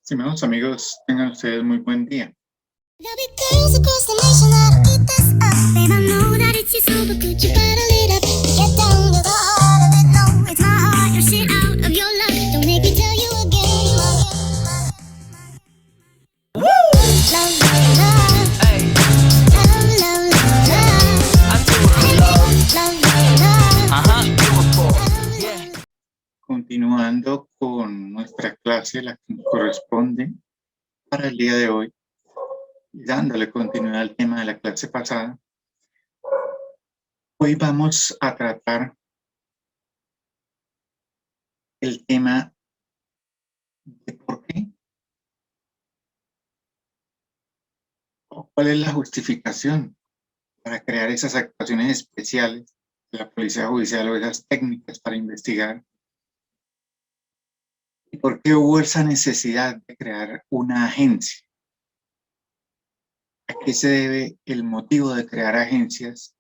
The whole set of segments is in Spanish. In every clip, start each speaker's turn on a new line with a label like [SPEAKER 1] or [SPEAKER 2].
[SPEAKER 1] Estimados amigos, tengan ustedes muy buen día.
[SPEAKER 2] There'll be girls across the nation that'll eat this up. Babe, I know that it's your soul, but could you bottle it up? Get down to the heart of it. No, it's my heart. You're shit out of your luck. Don't make me tell you again. Woo! Love, love, love.
[SPEAKER 3] Hey,
[SPEAKER 2] Love, love, love, love.
[SPEAKER 3] I do it, love.
[SPEAKER 2] Love, love, love.
[SPEAKER 3] Uh-huh. Yeah.
[SPEAKER 1] Continuando con nuestra clase, la que nos corresponde para el día de hoy, y dándole continuidad al tema de la clase pasada, hoy vamos a tratar el tema de por qué o cuál es la justificación para crear esas actuaciones especiales de la Policía Judicial o esas técnicas para investigar. ¿Y por qué hubo esa necesidad de crear una agencia? ¿A qué se debe el motivo de crear agencias?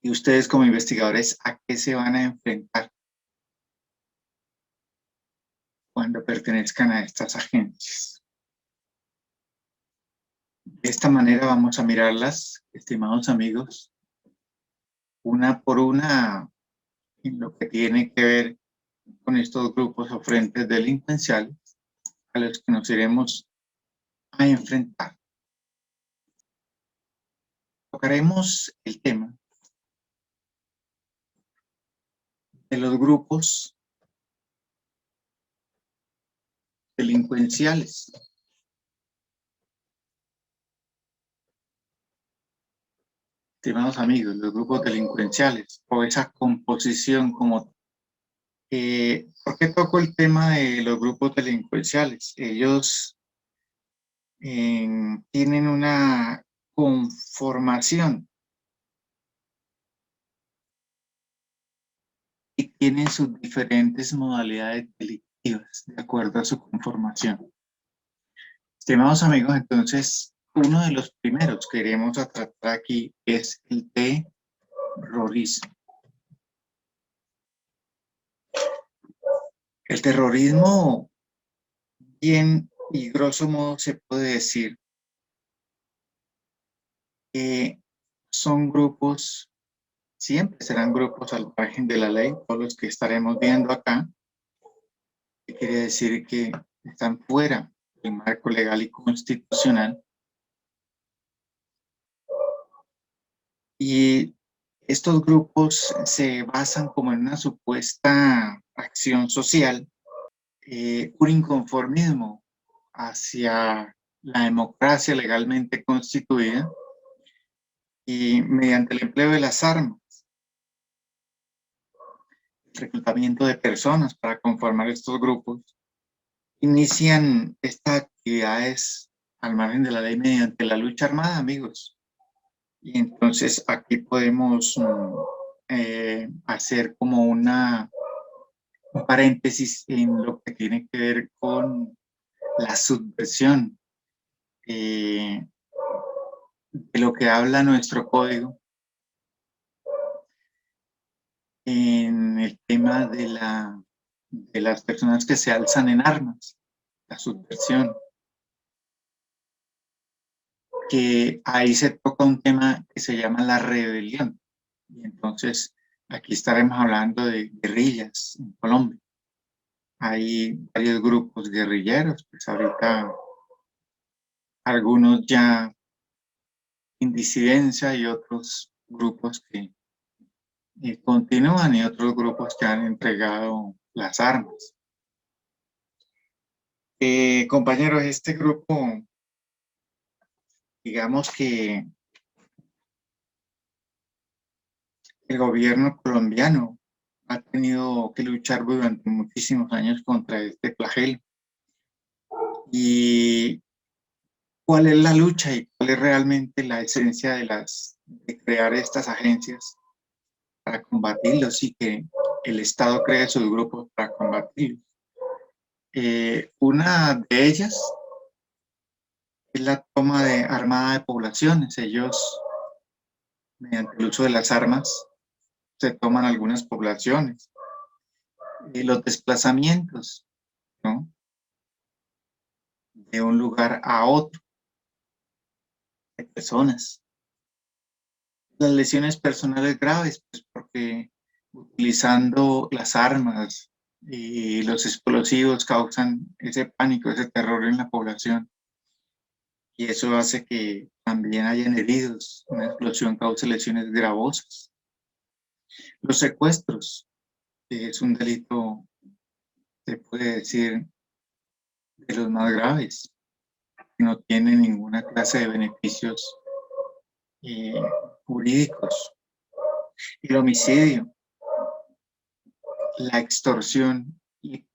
[SPEAKER 1] Y ustedes como investigadores, ¿a qué se van a enfrentar cuando pertenezcan a estas agencias? De esta manera vamos a mirarlas, estimados amigos, una por una en lo que tiene que ver con estos grupos o frentes delincuenciales a los que nos iremos a enfrentar. Tocaremos el tema de los grupos delincuenciales. Estimados amigos, los grupos delincuenciales o esa composición como... ¿por qué toco el tema de los grupos delincuenciales? Ellos tienen una conformación y tienen sus diferentes modalidades delictivas de acuerdo a su conformación. Estimados amigos, entonces, uno de los primeros que queremos tratar aquí es el terrorismo. El terrorismo, bien y grosso modo, se puede decir que son grupos, siempre serán grupos al margen de la ley, todos los que estaremos viendo acá, que quiere decir que están fuera del marco legal y constitucional. Y estos grupos se basan como en una supuesta acción social, un inconformismo hacia la democracia legalmente constituida y mediante el empleo de las armas, el reclutamiento de personas para conformar estos grupos, inician estas actividades al margen de la ley mediante la lucha armada, amigos. Y entonces aquí podemos hacer como un paréntesis en lo que tiene que ver con la subversión de lo que habla nuestro código en el tema de las personas que se alzan en armas, la subversión. Que ahí se toca un tema que se llama la rebelión. Y entonces aquí estaremos hablando de guerrillas en Colombia. Hay varios grupos guerrilleros, pues ahorita algunos ya en disidencia y otros grupos que continúan y otros grupos que han entregado las armas. Compañeros, este grupo, digamos que el gobierno colombiano ha tenido que luchar durante muchísimos años contra este flagelo. ¿Y cuál es la lucha y cuál es realmente la esencia de crear estas agencias para combatirlos y que el Estado cree sus grupos para combatirlos? Una de ellas es la toma armada de poblaciones. Ellos, mediante el uso de las armas, se toman algunas poblaciones. Los desplazamientos, ¿no? de un lugar a otro de personas. Las lesiones personales graves, pues porque utilizando las armas y los explosivos causan ese pánico, ese terror en la población. Y eso hace que también hayan heridos. Una explosión causa lesiones gravosas. Los secuestros, que es un delito, se puede decir, de los más graves, que no tiene ninguna clase de beneficios eh, jurídicos. El homicidio, la extorsión y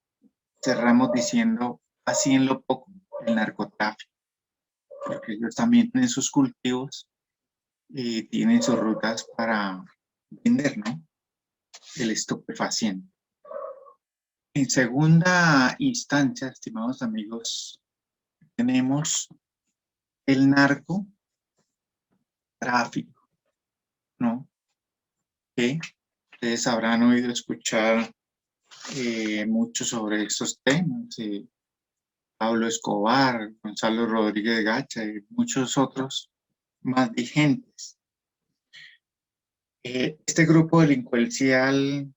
[SPEAKER 1] cerramos diciendo así en lo poco el narcotráfico, porque ellos también tienen sus cultivos y tienen sus rutas para vender, ¿no? El estupefaciente. En segunda instancia, estimados amigos, tenemos el narcotráfico, ¿no? Que ustedes habrán oído escuchar mucho sobre estos temas. Pablo Escobar, Gonzalo Rodríguez Gacha y muchos otros más vigentes. Este grupo delincuencial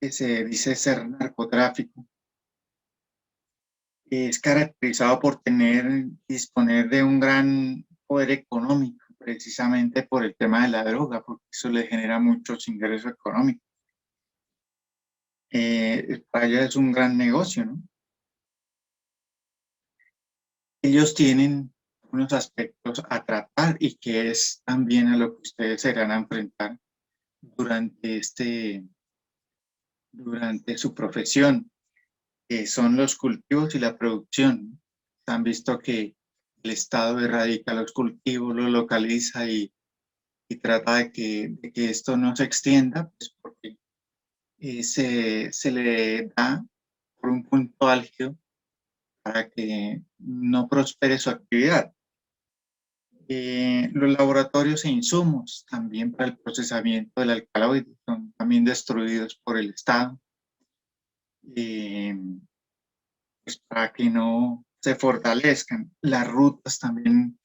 [SPEAKER 1] que se dice ser narcotráfico es caracterizado por disponer de un gran poder económico, precisamente por el tema de la droga, porque eso le genera muchos ingresos económicos. Para ellos es un gran negocio, ¿no? Ellos tienen unos aspectos a tratar y que es también a lo que ustedes se van a enfrentar durante su profesión, que son los cultivos y la producción. Han visto que el Estado erradica los cultivos, los localiza y trata de que esto no se extienda, pues porque se le da por un punto álgido para que no prospere su actividad. Los laboratorios e insumos también para el procesamiento del alcaloide son también destruidos por el Estado, pues para que no se fortalezcan. Las rutas también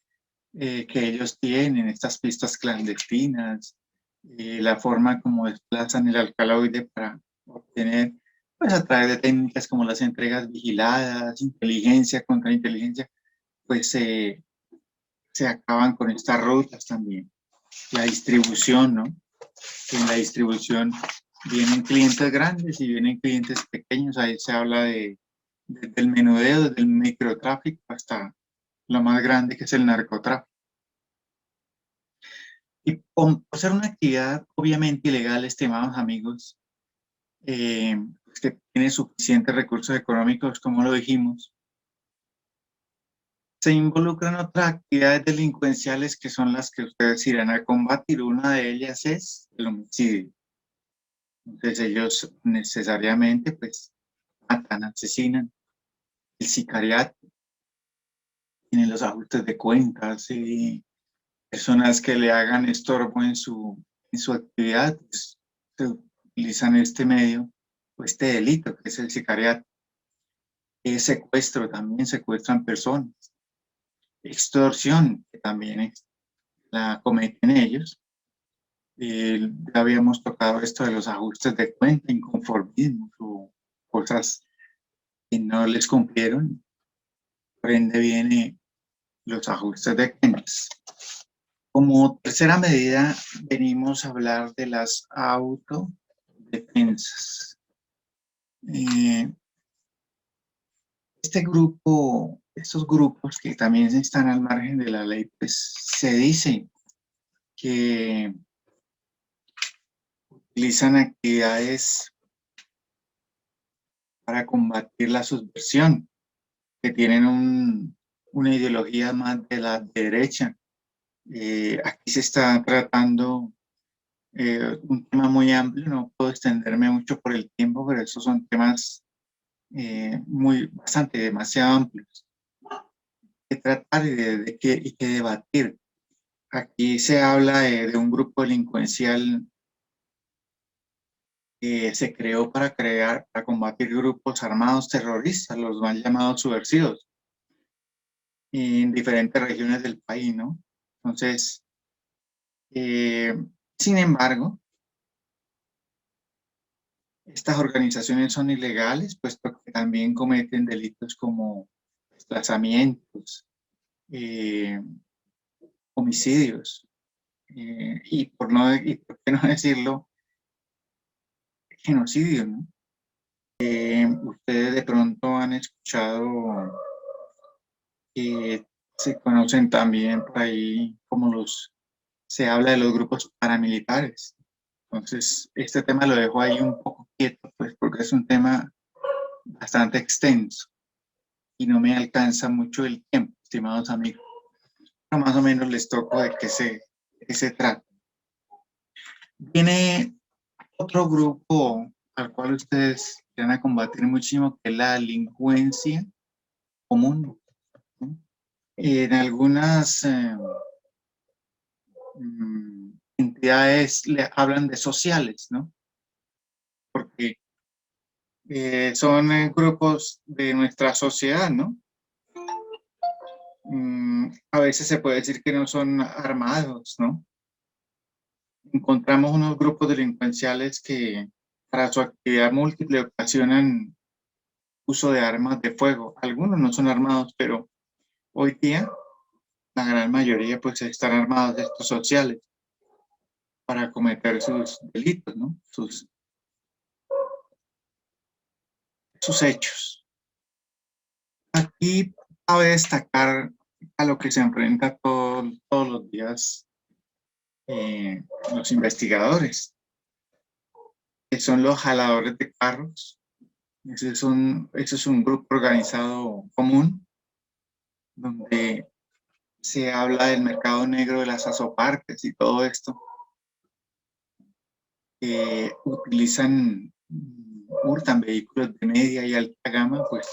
[SPEAKER 1] que ellos tienen, estas pistas clandestinas, la forma como desplazan el alcaloide para obtener, pues a través de técnicas como las entregas vigiladas, inteligencia contra inteligencia, pues se acaban con estas rutas también. La distribución, ¿no? En la distribución vienen clientes grandes y vienen clientes pequeños. Ahí se habla desde el menudeo, desde el microtráfico hasta lo más grande que es el narcotráfico. Y por ser una actividad obviamente ilegal, estimados amigos, pues que tiene suficientes recursos económicos, como lo dijimos, se involucran otras actividades delincuenciales que son las que ustedes irán a combatir. Una de ellas es el homicidio. Entonces ellos necesariamente pues matan, asesinan. El sicariato, tienen los ajustes de cuentas y personas que le hagan estorbo en su actividad, pues, se utilizan este medio o este delito que es el sicariato. Secuestro, también secuestran personas. Extorsión, que también la cometen ellos. Ya habíamos tocado esto de los ajustes de cuenta, inconformismo o cosas que no les cumplieron. Por ende viene los ajustes de cuentas. Como tercera medida venimos a hablar de las autodefensas. Estos grupos que también están al margen de la ley, pues se dice que utilizan actividades para combatir la subversión, que tienen una ideología más de la derecha. Aquí se está tratando un tema muy amplio, no puedo extenderme mucho por el tiempo, pero estos son temas demasiado amplios que tratar y que debatir. Aquí se habla de un grupo delincuencial que se creó para combatir grupos armados terroristas, los mal llamados subversivos. en diferentes regiones del país, ¿no? Entonces, sin embargo, estas organizaciones son ilegales, puesto que también cometen delitos como desplazamientos, eh, homicidios, y por qué no decirlo, genocidio, ¿no? Ustedes de pronto han escuchado que se conocen también por ahí como se habla de los grupos paramilitares. Entonces, este tema lo dejo ahí un poco quieto, pues, porque es un tema bastante extenso y no me alcanza mucho el tiempo, estimados amigos. Pero más o menos les toco de qué se trata. Viene otro grupo al cual ustedes van a combatir muchísimo, que es la delincuencia común, ¿no? En algunas entidades le hablan de sociales, ¿no? Porque son grupos de nuestra sociedad, ¿no? A veces se puede decir que no son armados, ¿no? Encontramos unos grupos delincuenciales que para su actividad múltiple ocasionan uso de armas de fuego. Algunos no son armados, pero hoy día la gran mayoría pues están armados de estos sociales para cometer sus delitos, ¿no? Sus hechos. Aquí cabe destacar a lo que se enfrenta todos los días los investigadores, que son los jaladores de carros. Ese es un grupo organizado común donde se habla del mercado negro de las azopartes y todo esto. Hurtan vehículos de media y alta gama, pues,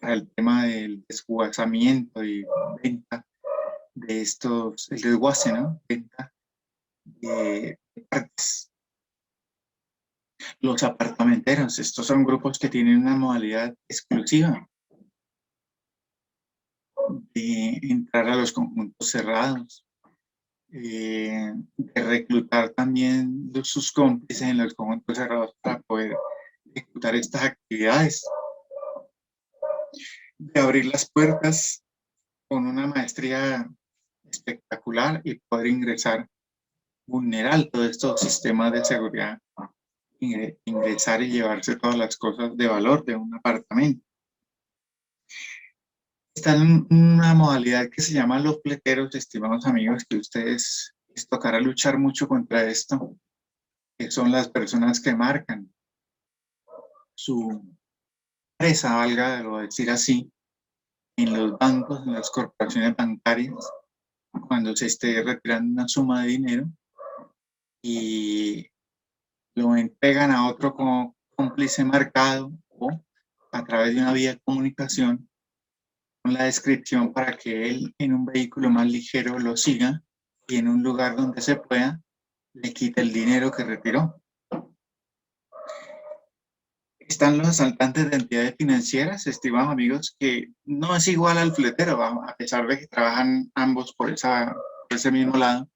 [SPEAKER 1] para el tema del desguazamiento y venta de el desguace, ¿no? Venta de partes. Los apartamenteros, estos son grupos que tienen una modalidad exclusiva de entrar a los conjuntos cerrados, de reclutar también sus cómplices en los conjuntos cerrados para poder ejecutar estas actividades, de abrir las puertas con una maestría espectacular y poder vulnerar todos estos sistemas de seguridad, ingresar y llevarse todas las cosas de valor de un apartamento. Está en una modalidad que se llama los pleteros, estimados amigos, que ustedes les tocará luchar mucho contra esto, que son las personas que marcan su presa, valga decir así, en los bancos, en las corporaciones bancarias, cuando se esté retirando una suma de dinero y lo entregan a otro como cómplice marcado o a través de una vía de comunicación con la descripción para que él en un vehículo más ligero lo siga y en un lugar donde se pueda le quite el dinero que retiró. Están los asaltantes de entidades financieras, estimados amigos, que no es igual al fletero, a pesar de que trabajan ambos por ese mismo lado.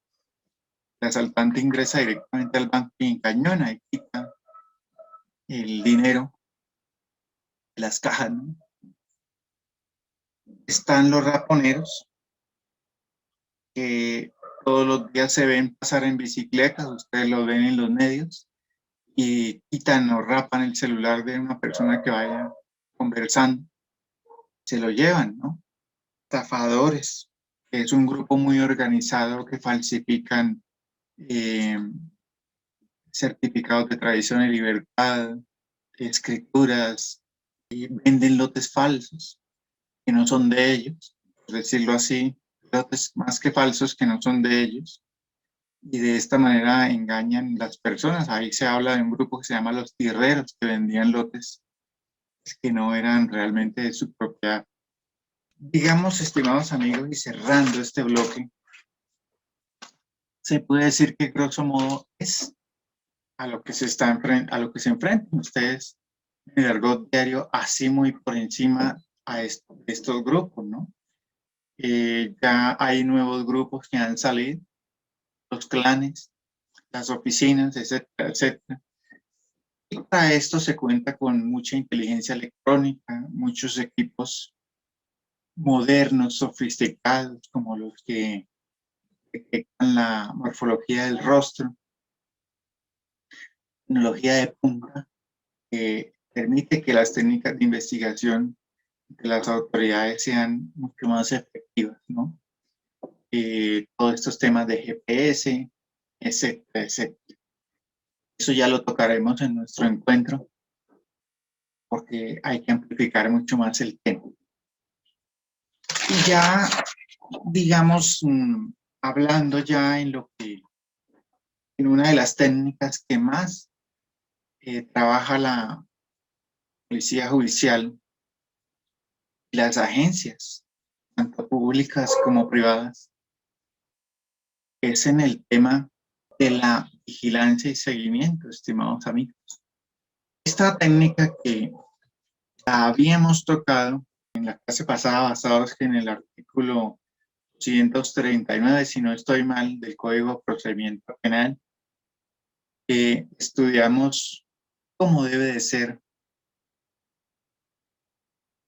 [SPEAKER 1] El asaltante ingresa directamente al banco y encañona y quita el dinero de las cajas, ¿no? Están los raponeros, que todos los días se ven pasar en bicicletas, ustedes lo ven en los medios, y quitan o rapan el celular de una persona que vaya conversando, se lo llevan, ¿no? Estafadores, que es un grupo muy organizado que falsifican certificados de tradición y libertad, escrituras, y venden lotes falsos que no son de ellos, por decirlo así, lotes más que falsos que no son de ellos, y de esta manera engañan las personas. Ahí se habla de un grupo que se llama los tierreros, que vendían lotes que no eran realmente de su propiedad. Digamos, estimados amigos, y cerrando este bloque, se puede decir que grosso modo es a lo que se enfrentan ustedes en el argot diario, así muy por encima a estos grupos, ¿no? Ya hay nuevos grupos que han salido, los clanes, las oficinas, etcétera, etcétera. Y para esto se cuenta con mucha inteligencia electrónica, muchos equipos modernos, sofisticados, como los que detectan la morfología del rostro, tecnología de punta que permite que las técnicas de investigación de las autoridades sean mucho más efectivas, ¿no? Todos estos temas de GPS, etcétera, etcétera. Eso ya lo tocaremos en nuestro encuentro porque hay que amplificar mucho más el tema. Y ya, digamos, hablando ya en una de las técnicas que más trabaja la policía judicial y las agencias, tanto públicas como privadas, es en el tema de la vigilancia y seguimiento, estimados amigos. Esta técnica que la habíamos tocado en la clase pasada, basados en el artículo 239, si no estoy mal, del Código de Procedimiento Penal, estudiamos cómo debe de ser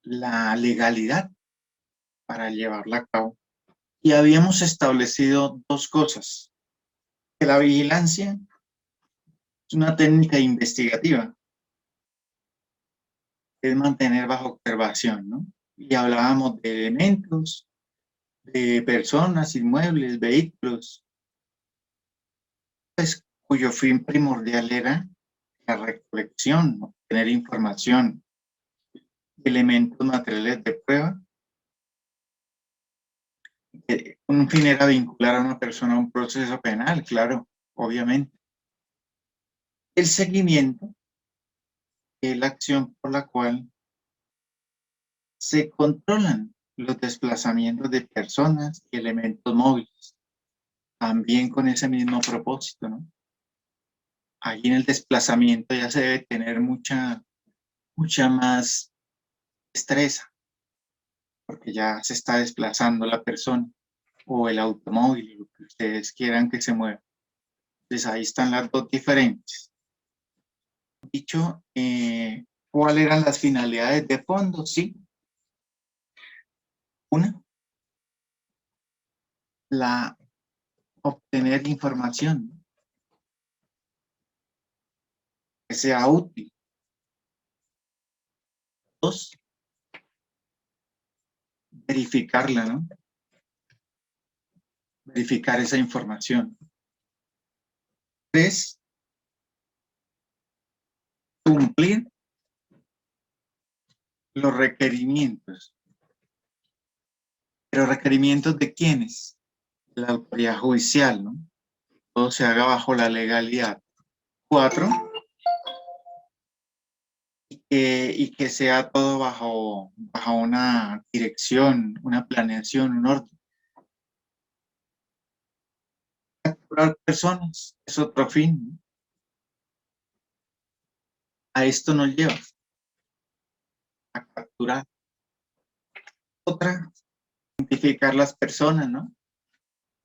[SPEAKER 1] la legalidad para llevarla a cabo. Y habíamos establecido dos cosas, que la vigilancia es una técnica investigativa, es mantener bajo observación, ¿no? Y hablábamos de elementos, de personas, inmuebles, vehículos, pues cuyo fin primordial era la recolección, obtener información, elementos materiales de prueba. Un fin era vincular a una persona a un proceso penal, claro, obviamente. El seguimiento es la acción por la cual se controlan los desplazamientos de personas y elementos móviles, también con ese mismo propósito, ¿no? Ahí en el desplazamiento ya se debe tener mucha más destreza, porque ya se está desplazando la persona o el automóvil, lo que ustedes quieran que se mueva. Entonces ahí están las dos diferencias. Dicho, ¿cuáles eran las finalidades de fondo? Sí. Una, obtener información que sea útil. Dos, verificarla, ¿no? Verificar esa información. Tres, cumplir los requerimientos. ¿Pero requerimientos de quiénes? De la autoridad judicial, ¿no? Todo se haga bajo la legalidad. Cuatro, y que sea todo bajo una dirección, una planeación, un orden. Capturar personas es otro fin, ¿no? A esto nos lleva a capturar. Otra, identificar las personas, ¿no?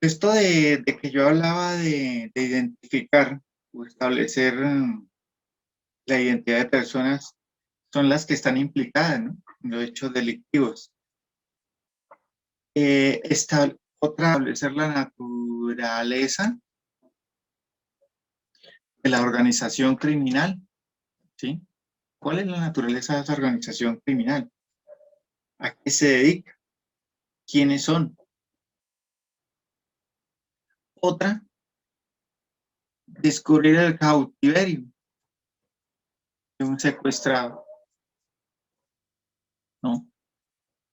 [SPEAKER 1] Esto de que yo hablaba de identificar o establecer la identidad de personas son las que están implicadas, ¿no? En los hechos delictivos. Otra, establecer la naturaleza de la organización criminal, ¿sí? ¿Cuál es la naturaleza de esa organización criminal? ¿A qué se dedica? ¿Quiénes son? Otra, descubrir el cautiverio de un secuestrado, ¿no?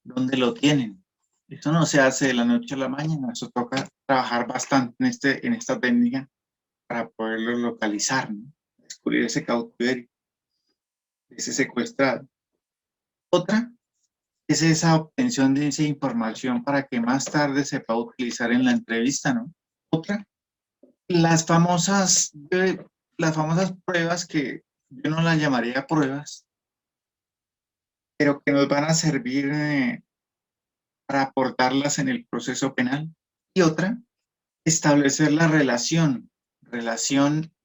[SPEAKER 1] ¿Dónde lo tienen? Esto no se hace de la noche a la mañana, eso toca trabajar bastante en esta técnica para poderlo localizar, ¿no? Descubrir ese cautiverio, ese secuestrado. Otra es esa obtención de esa información para que más tarde se pueda utilizar en la entrevista, ¿no? Otra, las famosas pruebas que yo no las llamaría pruebas, pero que nos van a servir para aportarlas en el proceso penal. Y otra, establecer la relación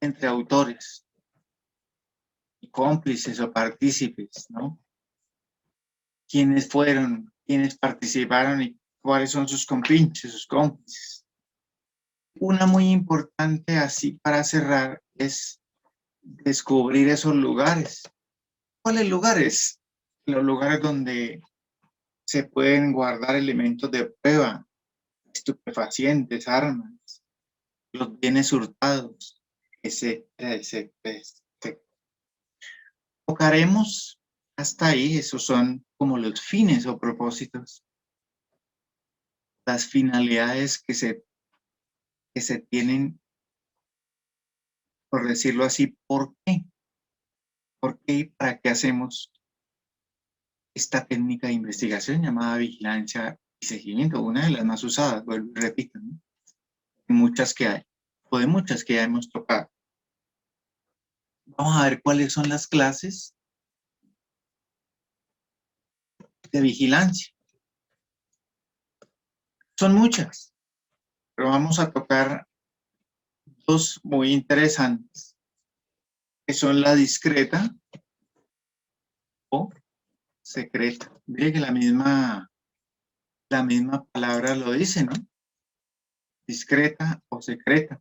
[SPEAKER 1] entre autores y cómplices o partícipes, ¿no? ¿Quiénes fueron, quiénes participaron y cuáles son sus compinches, sus cómplices? Una muy importante así para cerrar es descubrir esos lugares. ¿Cuáles lugares? Los lugares donde se pueden guardar elementos de prueba, estupefacientes, armas, los bienes hurtados, etcétera, etcétera, etcétera. Tocaremos hasta ahí, esos son como los fines o propósitos, las finalidades que se tienen, por decirlo así. ¿Por qué? ¿Por qué y para qué hacemos esta técnica de investigación llamada vigilancia y seguimiento? Una de las más usadas, vuelvo y repito, ¿no? Muchas que hay, o de muchas que ya hemos tocado. Vamos a ver cuáles son las clases de vigilancia. Son muchas, pero vamos a tocar dos muy interesantes, que son la discreta o secreta. Mire que la misma palabra lo dice, ¿no? Discreta o secreta.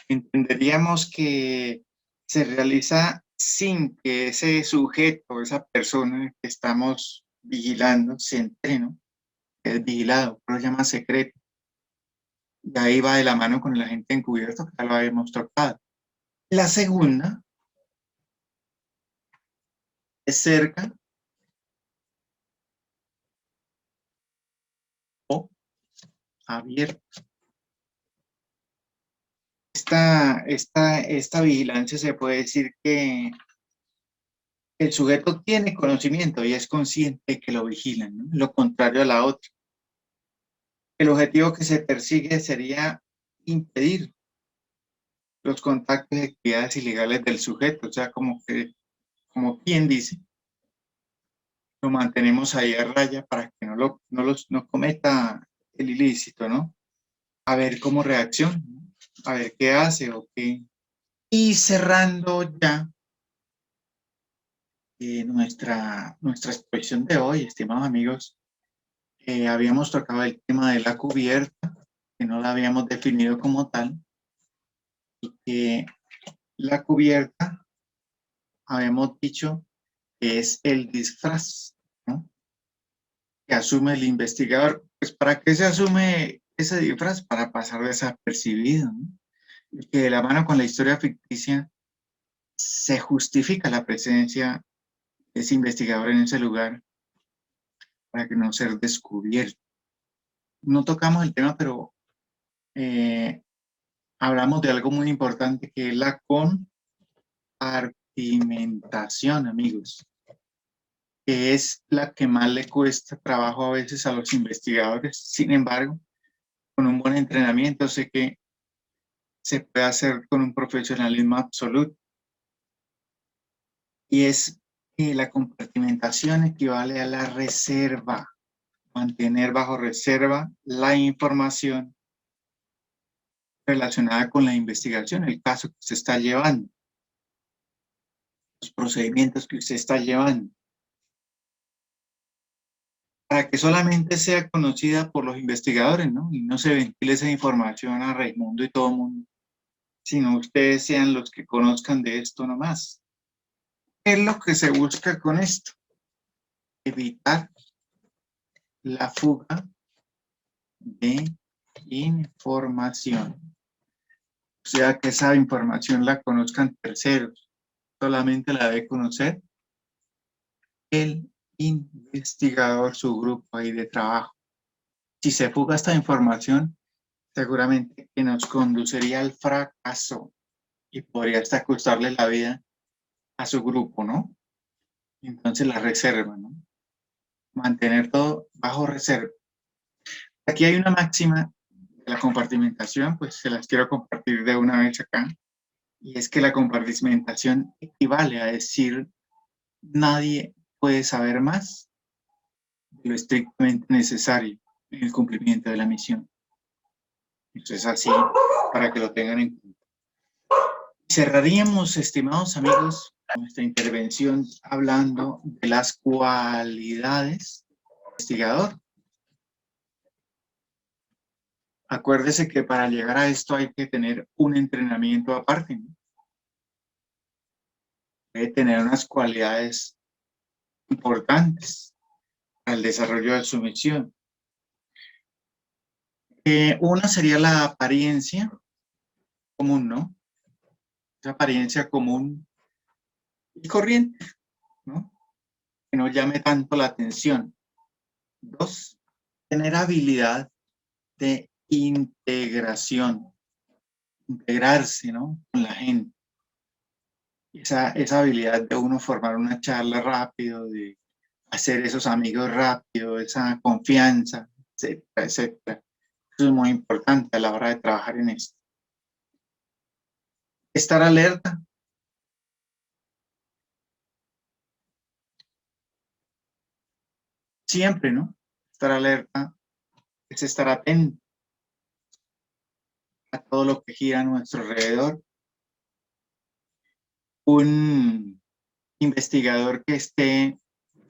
[SPEAKER 1] Entenderíamos que se realiza sin que ese sujeto, esa persona que estamos vigilando, se entere, ¿no? Es vigilado, pero lo llama secreto. Y ahí va de la mano con el agente encubierto, que ya lo habíamos tocado. La segunda es cerca o abierta. Esta vigilancia se puede decir que el sujeto tiene conocimiento y es consciente que lo vigilan, ¿no? Lo contrario a la otra. El objetivo que se persigue sería impedir los contactos y actividades ilegales del sujeto, o sea, como quien dice, lo mantenemos ahí a raya para que no cometa el ilícito, ¿no? A ver cómo reacciona, ¿no? A ver qué hace o qué. Y cerrando ya nuestra exposición de hoy, estimados amigos, habíamos tocado el tema de la cubierta, que no la habíamos definido como tal, y que la cubierta, habíamos dicho, que es el disfraz, ¿no? Que asume el investigador. Pues, ¿para qué se asume ese disfraz? Para pasar desapercibido, ¿no? Y que de la mano con la historia ficticia se justifica la presencia de ese investigador en ese lugar para que no ser descubierto. No tocamos el tema, pero hablamos de algo muy importante, que es la compartimentación, amigos, que es la que más le cuesta trabajo a veces a los investigadores. Sin embargo, con un buen entrenamiento sé que se puede hacer con un profesionalismo absoluto. Y es que la compartimentación equivale a la reserva, mantener bajo reserva la información relacionada con la investigación, el caso que usted está llevando, los procedimientos que usted está llevando, para que solamente sea conocida por los investigadores, ¿no? Y no se ventile esa información a Raimundo y todo el mundo, sino ustedes sean los que conozcan de esto nomás. ¿Qué es lo que se busca con esto? Evitar la fuga de información. O sea, que esa información la conozcan terceros. Solamente la debe conocer el investigador, su grupo ahí de trabajo. Si se fuga esta información, seguramente que nos conduciría al fracaso y podría hasta costarle la vida a su grupo, ¿no? Entonces la reserva, ¿no? Mantener todo bajo reserva. Aquí hay una máxima de la compartimentación, pues se las quiero compartir de una vez acá, y es que la compartimentación equivale a decir: nadie puede saber más de lo estrictamente necesario en el cumplimiento de la misión. Entonces, así, para que lo tengan en cuenta. Cerraríamos, estimados amigos, nuestra intervención hablando de las cualidades del investigador. Acuérdese que para llegar a esto hay que tener un entrenamiento aparte, ¿no? Debe tener unas cualidades importantes para el desarrollo de su misión. Una sería la apariencia común, ¿no? Esa apariencia común y corriente, ¿no? Que no llame tanto la atención. 2, tener habilidad de integración, integrarse, ¿no? Con la gente. Esa habilidad de uno formar una charla rápido, de hacer esos amigos rápido, esa confianza, etcétera, etcétera. Eso es muy importante a la hora de trabajar en esto. Estar alerta. Siempre, ¿no? Estar alerta es estar atento a todo lo que gira a nuestro alrededor. Un investigador que esté,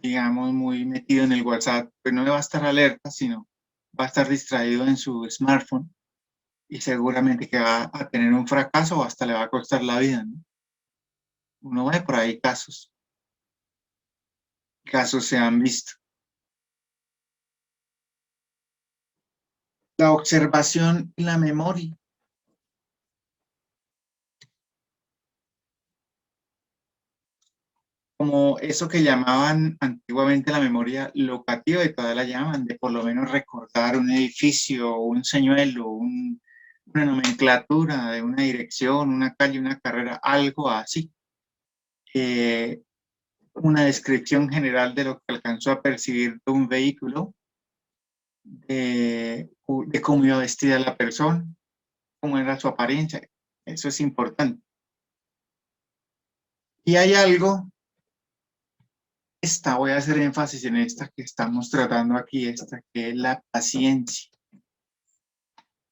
[SPEAKER 1] digamos, muy metido en el WhatsApp, pues no va a estar alerta, sino va a estar distraído en su smartphone y seguramente que va a tener un fracaso o hasta le va a costar la vida, ¿no? Uno ve por ahí casos se han visto. La observación y la memoria. Como eso que llamaban antiguamente la memoria locativa, y todavía la llaman, de por lo menos recordar un edificio, un señuelo, una nomenclatura de una dirección, una calle, una carrera, algo así. Una descripción general de lo que alcanzó a percibir de un vehículo, de cómo iba vestida la persona, cómo era su apariencia. Eso es importante. Y hay algo, voy a hacer énfasis en esta que estamos tratando aquí, que es la paciencia.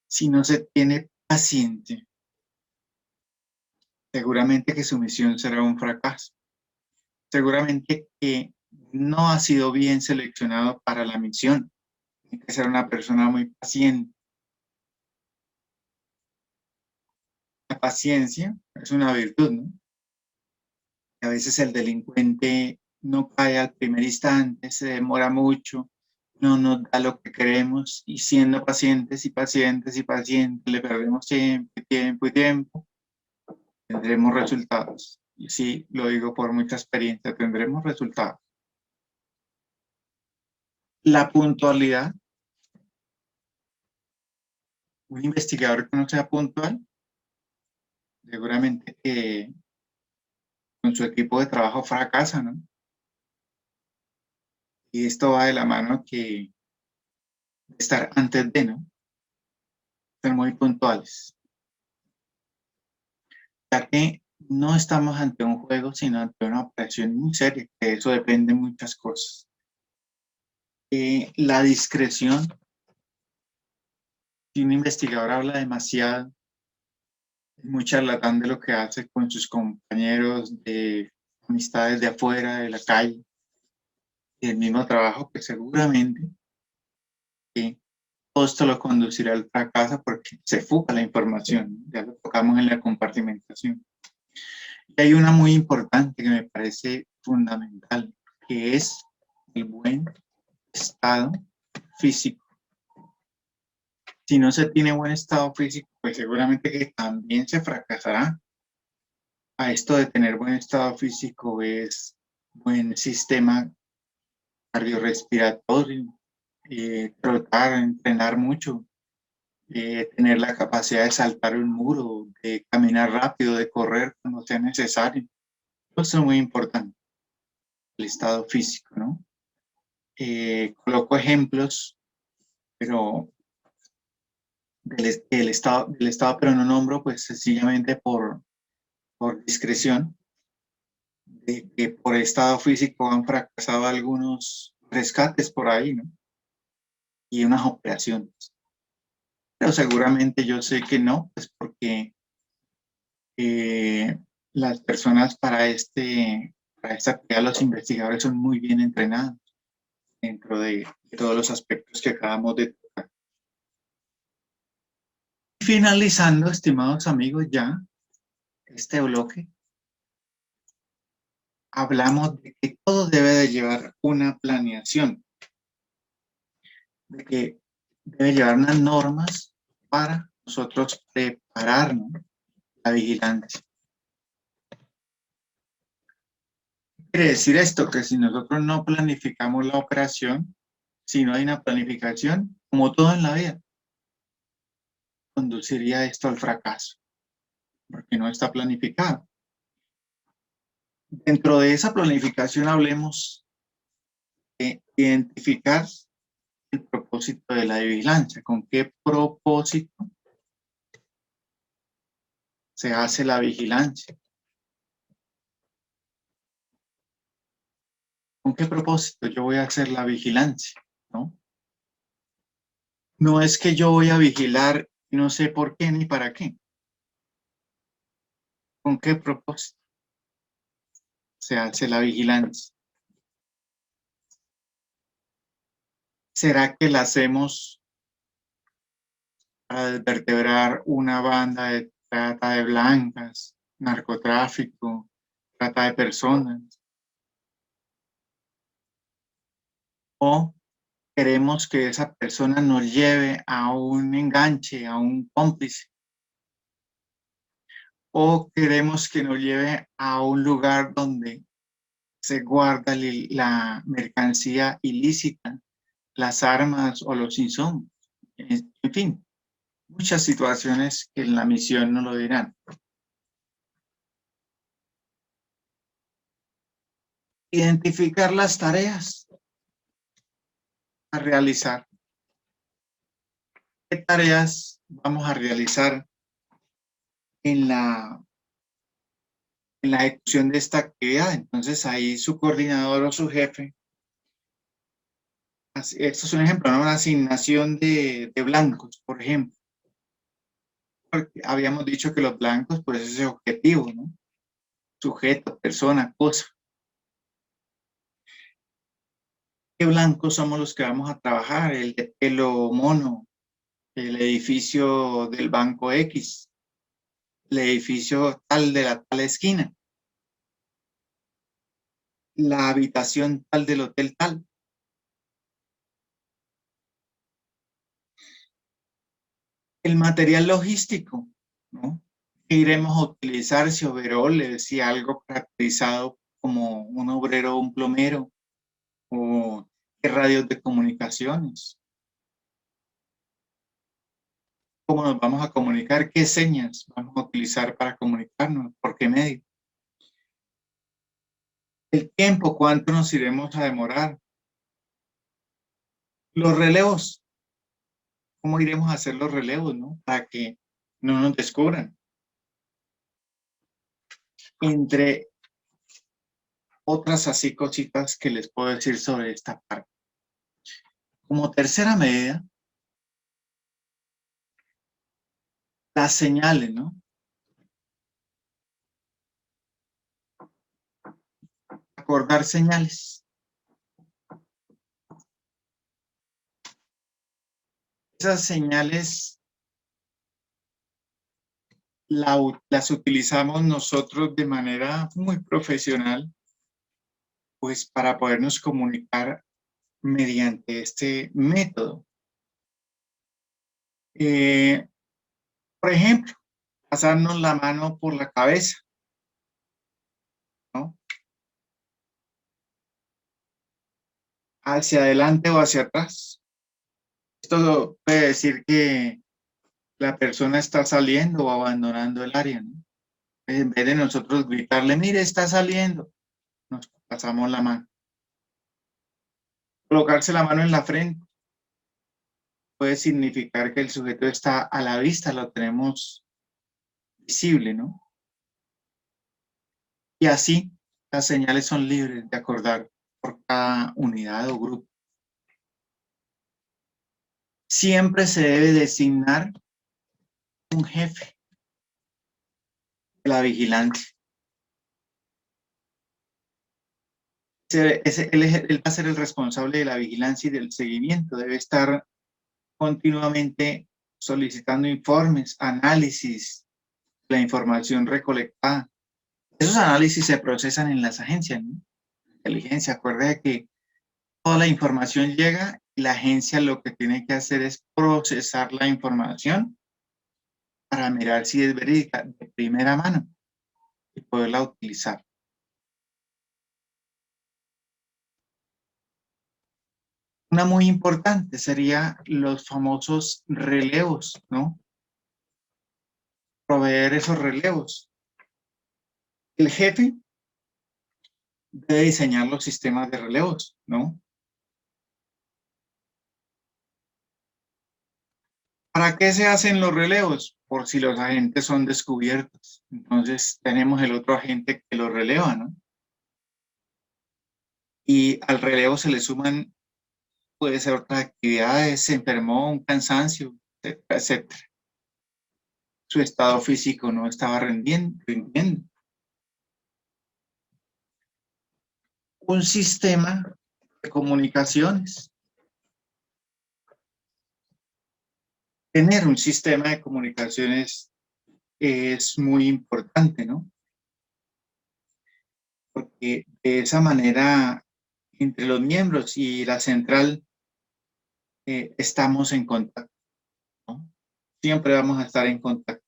[SPEAKER 1] Si no se tiene paciente, seguramente que su misión será un fracaso. Seguramente que no ha sido bien seleccionado para la misión. Tiene que ser una persona muy paciente. La paciencia es una virtud, ¿no? A veces el delincuente no cae al primer instante, se demora mucho, no nos da lo que queremos y siendo pacientes y pacientes y pacientes, le perdemos tiempo y tiempo y tiempo, tendremos resultados. Y sí, lo digo por mucha experiencia, tendremos resultados. La puntualidad. Un investigador que no sea puntual, seguramente que con su equipo de trabajo fracasa, ¿no? Y esto va de la mano que estar antes de, ¿no? Ser muy puntuales. Ya que no estamos ante un juego, sino ante una operación muy seria, que eso depende de muchas cosas. La discreción. Si un investigador habla demasiado, es muy charlatán de lo que hace con sus compañeros de amistades de afuera, de la calle, y del mismo trabajo, pues seguramente todo esto lo conducirá al fracaso porque se fuga la información. Ya lo tocamos en la compartimentación. Y hay una muy importante que me parece fundamental, que es el buen estado físico. Si no se tiene buen estado físico, pues seguramente que también se fracasará. A esto de tener buen estado físico es buen sistema cardiorrespiratorio, trotar, entrenar mucho, tener la capacidad de saltar un muro, de caminar rápido, de correr cuando sea necesario. Eso es muy importante, el estado físico, ¿no? Coloco ejemplos, pero del estado, pero no nombro, pues sencillamente por discreción, de que por estado físico han fracasado algunos rescates por ahí, ¿no? Y unas operaciones. Pero seguramente yo sé que no, pues porque las personas para esta actividad, los investigadores son muy bien entrenados dentro de todos los aspectos que acabamos de tocar. Finalizando, estimados amigos, ya este bloque, hablamos de que todo debe de llevar una planeación, de que debe llevar unas normas para nosotros prepararnos la vigilancia. Quiere decir esto, que si nosotros no planificamos la operación, si no hay una planificación, como todo en la vida, conduciría esto al fracaso, porque no está planificado. Dentro de esa planificación hablemos de identificar el propósito de la vigilancia, con qué propósito se hace la vigilancia. ¿Con qué propósito yo voy a hacer la vigilancia? ¿No? No es que yo voy a vigilar y no sé por qué ni para qué. ¿Con qué propósito se hace la vigilancia? ¿Será que la hacemos para desvertebrar una banda de trata de blancas, narcotráfico, trata de personas? ¿O queremos que esa persona nos lleve a un enganche, a un cómplice? ¿O queremos que nos lleve a un lugar donde se guarda la mercancía ilícita, las armas o los insumos? En fin, muchas situaciones que en la misión no lo dirán. Identificar las tareas a realizar. ¿Qué tareas vamos a realizar en la ejecución de esta actividad? Entonces ahí su coordinador o su jefe, esto es un ejemplo, ¿no? Una asignación de blancos, por ejemplo. Porque habíamos dicho que los blancos, pues ese es el objetivo, ¿no? Sujeto, persona, cosa. ¿Qué blancos somos los que vamos a trabajar? El de pelo mono, el edificio del banco X, el edificio tal de la tal esquina, la habitación tal del hotel tal. El material logístico, ¿no? ¿Qué iremos a utilizar? Si overoles, si algo caracterizado como un obrero o un plomero, o qué radios de comunicaciones. ¿Cómo nos vamos a comunicar? ¿Qué señas vamos a utilizar para comunicarnos? ¿Por qué medio? El tiempo, ¿cuánto nos iremos a demorar? Los relevos, ¿cómo iremos a hacer los relevos, no? Para que no nos descubran. Entre otras así cositas que les puedo decir sobre esta parte. Como tercera medida, las señales, ¿no? Acordar señales. Esas señales las utilizamos nosotros de manera muy profesional, pues para podernos comunicar mediante este método. Por ejemplo, pasarnos la mano por la cabeza, ¿no? Hacia adelante o hacia atrás. Esto puede decir que la persona está saliendo o abandonando el área, ¿no? En vez de nosotros gritarle, mire, está saliendo, nos pasamos la mano. Colocarse la mano en la frente puede significar que el sujeto está a la vista, lo tenemos visible, ¿no? Y así las señales son libres de acordar por cada unidad o grupo. Siempre se debe designar un jefe de la vigilancia. Él va a ser el responsable de la vigilancia y del seguimiento. Debe estar continuamente solicitando informes, análisis, la información recolectada. Esos análisis se procesan en las agencias, ¿no? Inteligencia, acuérdate que toda la información llega y la agencia lo que tiene que hacer es procesar la información para mirar si es verídica de primera mano y poderla utilizar. Una muy importante sería los famosos relevos, ¿no? Proveer esos relevos. El jefe debe diseñar los sistemas de relevos, ¿no? ¿Para qué se hacen los relevos? Por si los agentes son descubiertos. Entonces tenemos el otro agente que los releva, ¿no? Y al relevo se le suman, puede ser otras actividades, se enfermó, un cansancio, etcétera, etcétera. Su estado físico no estaba rindiendo. Un sistema de comunicaciones. Tener un sistema de comunicaciones es muy importante, ¿no? Porque de esa manera, entre los miembros y la central, estamos en contacto, ¿no? Siempre vamos a estar en contacto.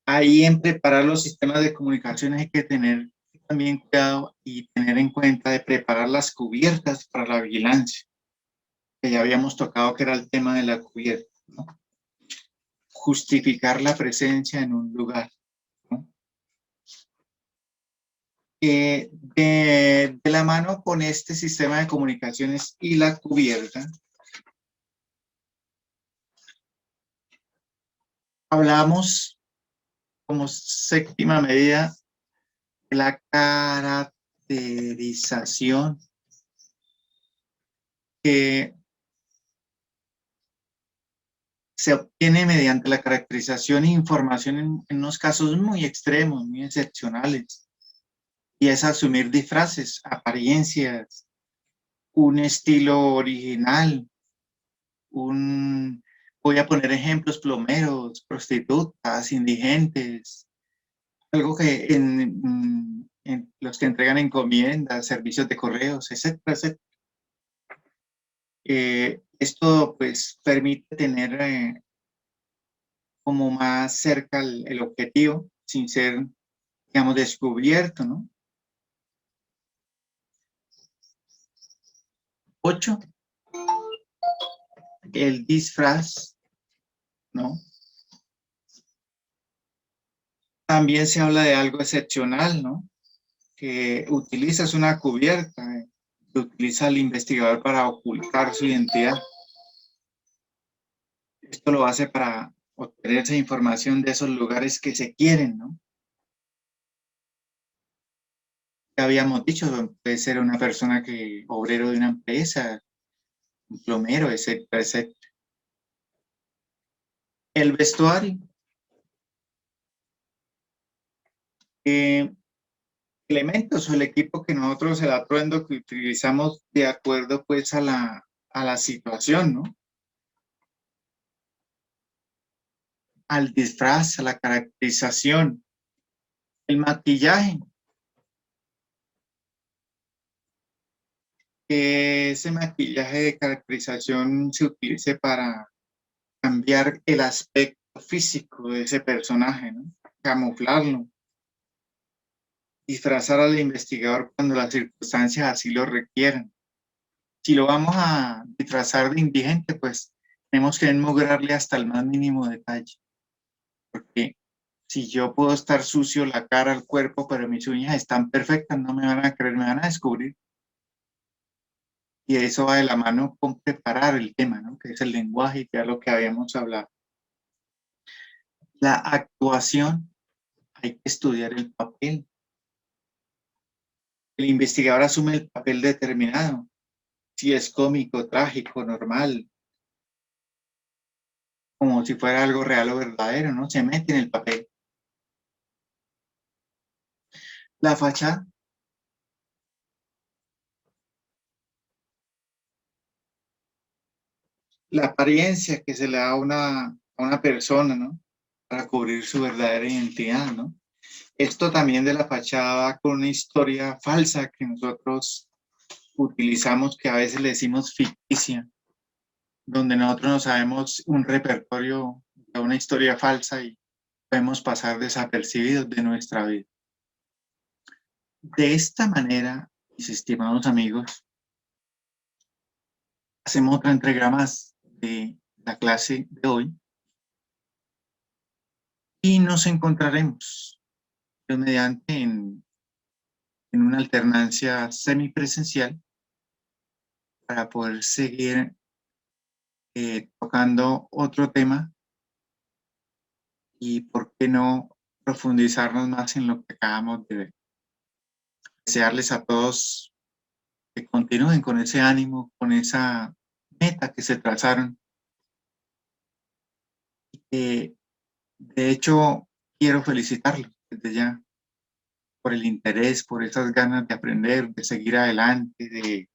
[SPEAKER 1] Ahí en preparar los sistemas de comunicaciones hay que tener también cuidado y tener en cuenta de preparar las cubiertas para la vigilancia, que ya habíamos tocado que era el tema de la cubierta, ¿no? Justificar la presencia en un lugar, ¿no? De la mano con este sistema de comunicaciones y la cubierta, hablamos como séptima medida de la caracterización, que se obtiene mediante la caracterización e información en unos casos muy extremos, muy excepcionales, y es asumir disfraces, apariencias, un estilo original, voy a poner ejemplos: plomeros, prostitutas, indigentes, algo que en los que entregan encomiendas, servicios de correos, etcétera, etcétera. Esto pues permite tener como más cerca el objetivo sin ser, digamos, descubierto, ¿no? 8, el disfraz, ¿no? También se habla de algo excepcional, ¿no? Que utilizas una cubierta, que utiliza el investigador para ocultar su identidad. Esto lo hace para obtener esa información de esos lugares que se quieren, ¿no? Ya habíamos dicho, puede ser una persona obrero de una empresa, un plomero, etcétera, etcétera. El vestuario. Elementos o el equipo que nosotros, el atuendo que utilizamos de acuerdo pues a la situación, ¿no? Al disfraz, a la caracterización. El maquillaje. Que ese maquillaje de caracterización se utilice para cambiar el aspecto físico de ese personaje, ¿no? Camuflarlo. Disfrazar al investigador cuando las circunstancias así lo requieran. Si lo vamos a disfrazar de indigente, pues tenemos que enmugrarle hasta el más mínimo detalle. Porque si yo puedo estar sucio la cara, el cuerpo, pero mis uñas están perfectas, no me van a creer, me van a descubrir. Y eso va de la mano con preparar el tema, ¿no? Que es el lenguaje y ya lo que habíamos hablado. La actuación, hay que estudiar el papel. El investigador asume el papel determinado, si es cómico, trágico, normal, como si fuera algo real o verdadero, ¿no? Se mete en el papel. La fachada, la apariencia que se le da a una persona, ¿no? Para cubrir su verdadera identidad, ¿no? Esto también de la fachada va con una historia falsa que nosotros utilizamos, que a veces le decimos ficticia, donde nosotros no sabemos un repertorio de una historia falsa y podemos pasar desapercibidos de nuestra vida. De esta manera, mis estimados amigos, hacemos otra entrega más de la clase de hoy y nos encontraremos Dios mediante en una alternancia semipresencial para poder seguir tocando otro tema y por qué no profundizarnos más en lo que acabamos de ver. Desearles a todos que continúen con ese ánimo, con esa meta que se trazaron. De hecho, quiero felicitarlos desde ya por el interés, por esas ganas de aprender, de seguir adelante, de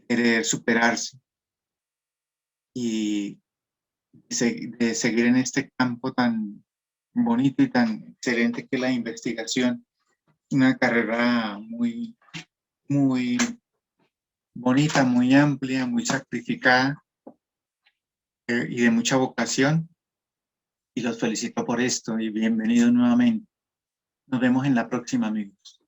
[SPEAKER 1] querer superarse y de seguir en este campo tan bonito y tan excelente que es la investigación. Una carrera muy, muy bonita, muy amplia, muy sacrificada y de mucha vocación. Y los felicito por esto y bienvenidos nuevamente. Nos vemos en la próxima, amigos.